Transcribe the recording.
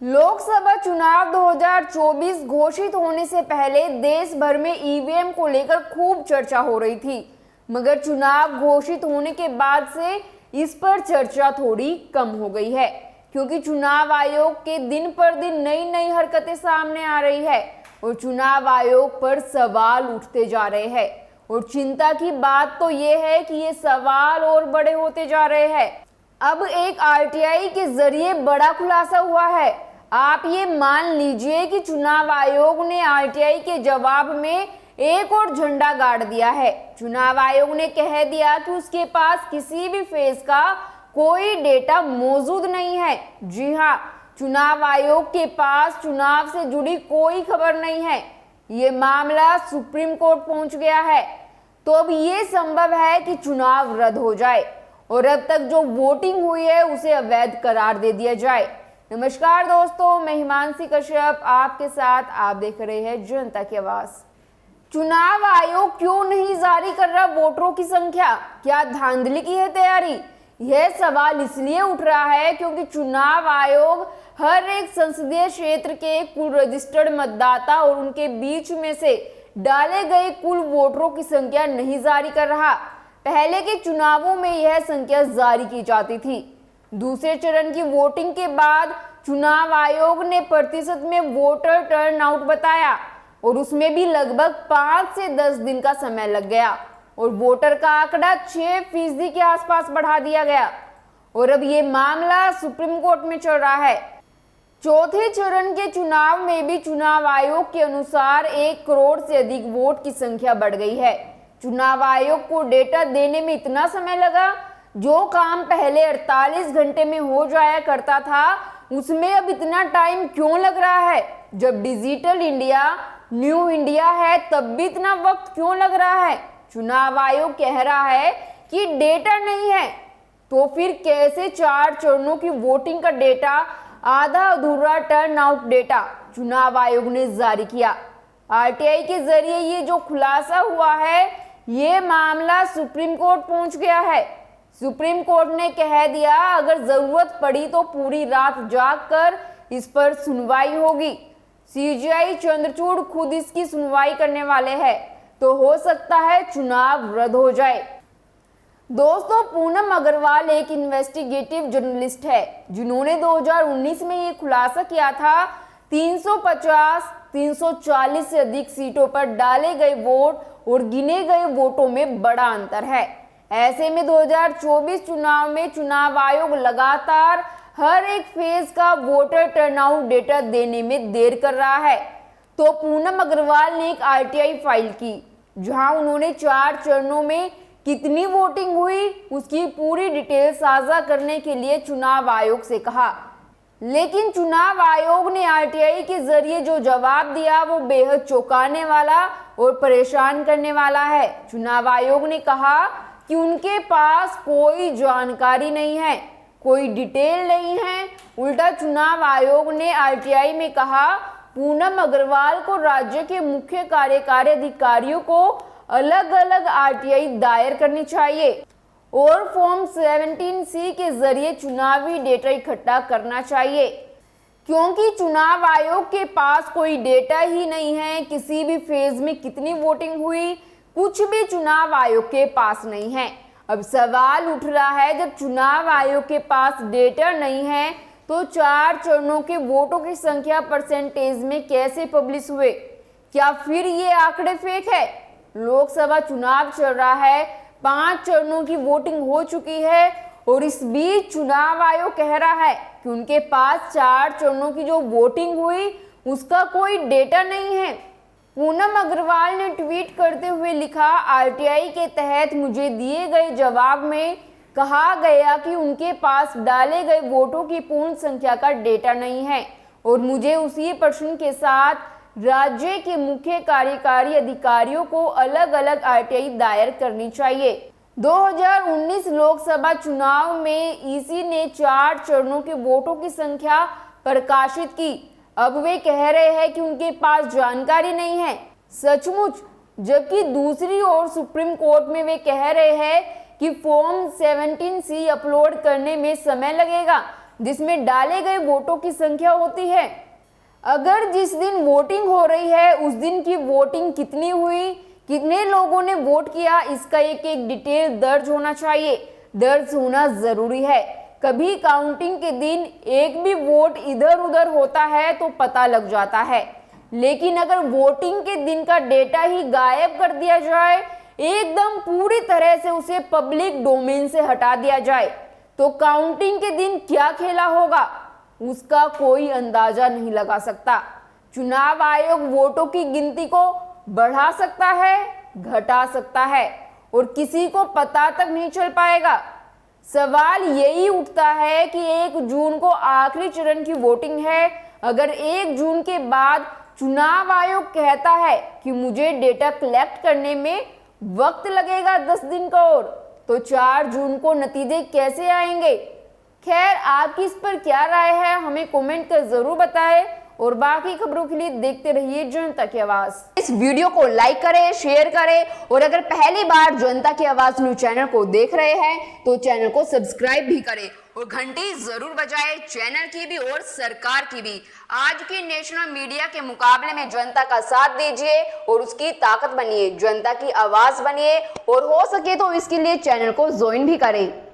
लोकसभा चुनाव 2024 घोषित होने से पहले देश भर में ईवीएम को लेकर खूब चर्चा हो रही थी, मगर चुनाव घोषित होने के बाद से इस पर चर्चा थोड़ी कम हो गई है, क्योंकि चुनाव आयोग के दिन पर दिन नई नई हरकतें सामने आ रही है और चुनाव आयोग पर सवाल उठते जा रहे हैं। और चिंता की बात तो ये है कि ये सवाल और बड़े होते जा रहे हैं। अब एक आरटीआई के जरिए बड़ा खुलासा हुआ है। आप ये मान लीजिए कि चुनाव आयोग ने आरटीआई के जवाब में एक और झंडा गाड़ दिया है। चुनाव आयोग ने कह दिया कि उसके पास किसी भी फेज का कोई डेटा मौजूद नहीं है। जी हाँ, चुनाव आयोग के पास चुनाव से जुड़ी कोई खबर नहीं है। ये मामला सुप्रीम कोर्ट पहुंच गया है, तो अब ये संभव है कि चुनाव रद्द हो जाए और अब तक जो वोटिंग हुई है उसे अवैध करार दे दिया जाए। नमस्कार दोस्तों, मैं हिमांशी कश्यप आपके साथ। आप देख रहे हैं जनता की आवाज। चुनाव आयोग क्यों नहीं जारी कर रहा वोटरों की संख्या? क्या धांधली की है तैयारी? यह सवाल इसलिए उठ रहा है क्योंकि चुनाव आयोग हर एक संसदीय क्षेत्र के कुल रजिस्टर्ड मतदाता और उनके बीच में से डाले गए कुल वोटरों की संख्या नहीं जारी कर रहा। पहले के चुनावों में यह संख्या जारी की जाती थी। दूसरे चरण की वोटिंग के बाद चुनाव आयोग ने प्रतिशत में वोटर टर्नआउट बताया और उसमें भी लगभग 5 से 10 दिन का समय लग गया और वोटर का आंकड़ा 6% के आसपास बढ़ा दिया गया। और अब ये मामला सुप्रीम कोर्ट में चल रहा है। चौथे चरण के चुनाव में भी चुनाव आयोग के अनुसार 1 करोड़ से अधिक वोट की संख्या बढ़ गई है। चुनाव आयोग को डेटा देने में इतना समय लगा। जो काम पहले 48 घंटे में हो जाया करता था, उसमें अब इतना टाइम क्यों लग रहा है? जब डिजिटल इंडिया, न्यू इंडिया है, तब भी इतना वक्त क्यों लग रहा है? चुनाव आयोग कह रहा है कि डेटा नहीं है, तो फिर कैसे 4 चरणों की वोटिंग का डेटा, आधा अधूरा टर्नआउट डेटा चुनाव आयोग ने जारी किया? आरटीआई के जरिए ये जो खुलासा हुआ है, ये मामला सुप्रीम कोर्ट पहुंच गया है। सुप्रीम कोर्ट ने कह दिया अगर जरूरत पड़ी तो पूरी रात जागकर इस पर सुनवाई होगी। सीजेआई चंद्रचूड़ खुद इसकी सुनवाई करने वाले हैं, तो हो सकता है चुनाव रद्द हो जाए। दोस्तों, पूनम अग्रवाल एक इन्वेस्टिगेटिव जर्नलिस्ट है जिन्होंने 2019 में ये खुलासा किया था 350-340 से अधिक सीटों पर डाले गए वोट और गिने गए वोटों में बड़ा अंतर है। ऐसे में 2024 चुनाव में चुनाव आयोग लगातार हर एक फेज का वोटर टर्नआउट डेटा देने में देर कर रहा है। तो पूनम अग्रवाल ने एक आरटीआई फाइल की, जहां उन्होंने 4 चरणों में कितनी वोटिंग हुई उसकी पूरी डिटेल साझा करने के लिए चुनाव आयोग से कहा। लेकिन चुनाव आयोग ने आरटीआई के जरिए जो जवाब दिया वो बेहद चौंकाने वाला और परेशान करने वाला है। चुनाव आयोग ने कहा कि उनके पास कोई जानकारी नहीं है, कोई डिटेल नहीं है। उल्टा चुनाव आयोग ने आरटीआई में कहा पूनम अग्रवाल को राज्य के मुख्य कार्यकारी अधिकारियों को अलग अलग आरटीआई दायर करनी चाहिए और फॉर्म 17C के जरिए चुनावी डेटा इकट्ठा करना चाहिए, क्योंकि चुनाव आयोग के पास कोई डेटा ही नहीं है। किसी भी फेज में कितनी वोटिंग हुई, कुछ भी चुनाव आयोग के पास नहीं है। अब सवाल उठ रहा है, जब चुनाव आयोग के पास डेटा नहीं है तो 4 चरणों के वोटों की संख्या परसेंटेज में कैसे पब्लिश हुए? क्या फिर ये आंकड़े फेक है? लोकसभा चुनाव चल रहा है, 5 चरणों की वोटिंग हो चुकी है और इस बीच चुनाव आयोग कह रहा है कि उनके पास 4 चरणों की जो वोटिंग हुई उसका कोई डेटा नहीं है। पूनम अग्रवाल ने ट्वीट करते हुए लिखा, आरटीआई के तहत मुझे दिए गए जवाब में कहा गया कि उनके पास डाले गए वोटों की पूर्ण संख्या का डेटा नहीं है और मुझे उसी प्रश्न के साथ राज्य के मुख्य कार्यकारी अधिकारियों को अलग अलग आरटीआई दायर करनी चाहिए। 2019 लोकसभा चुनाव में ईसी ने 4 चरणों के वोटों की संख्या प्रकाशित की। अब वे कह रहे हैं कि उनके पास जानकारी नहीं है। सचमुच? जबकि दूसरी ओर सुप्रीम कोर्ट में वे कह रहे हैं कि फॉर्म 17C अपलोड करने में समय लगेगा। जिसमें डाले गए वोटों की संख्या होती है। अगर जिस दिन वोटिंग हो रही है उस दिन की वोटिंग कितनी हुई, कितने लोगों ने वोट किया, इसका एक एक डिटेल दर्ज होना चाहिए, दर्ज होना जरूरी है। कभी काउंटिंग के दिन एक भी वोट इधर उधर होता है तो पता लग जाता है, लेकिन अगर वोटिंग के दिन का डेटा ही गायब कर दिया जाए, एकदम पूरी तरह से उसे पब्लिक डोमेन से हटा दिया जाए, तो काउंटिंग के दिन क्या खेला होगा उसका कोई अंदाजा नहीं लगा सकता। चुनाव आयोग वोटों की गिनती को बढ़ा सकता है, घटा सकता है और किसी को पता तक नहीं चल पाएगा। सवाल यही उठता है कि 1 जून को आखिरी चरण की वोटिंग है। अगर 1 जून के बाद चुनाव आयोग कहता है कि मुझे डेटा कलेक्ट करने में वक्त लगेगा 10 दिन का और, तो 4 जून को नतीजे कैसे आएंगे? खैर, आपकी इस पर क्या राय है हमें कमेंट कर जरूर बताएं और बाकी खबरों के लिए देखते रहिए जनता की आवाज। इस वीडियो को लाइक करें, शेयर करें और अगर पहली बार जनता की आवाज न्यूज चैनल को देख रहे हैं तो चैनल को सब्सक्राइब भी करें और घंटी जरूर बजाएं, चैनल की भी और सरकार की भी। आज की नेशनल मीडिया के मुकाबले में जनता का साथ दीजिए और उसकी ताकत बनिए, जनता की आवाज बनिए और हो सके तो इसके लिए चैनल को ज्वाइन भी करें।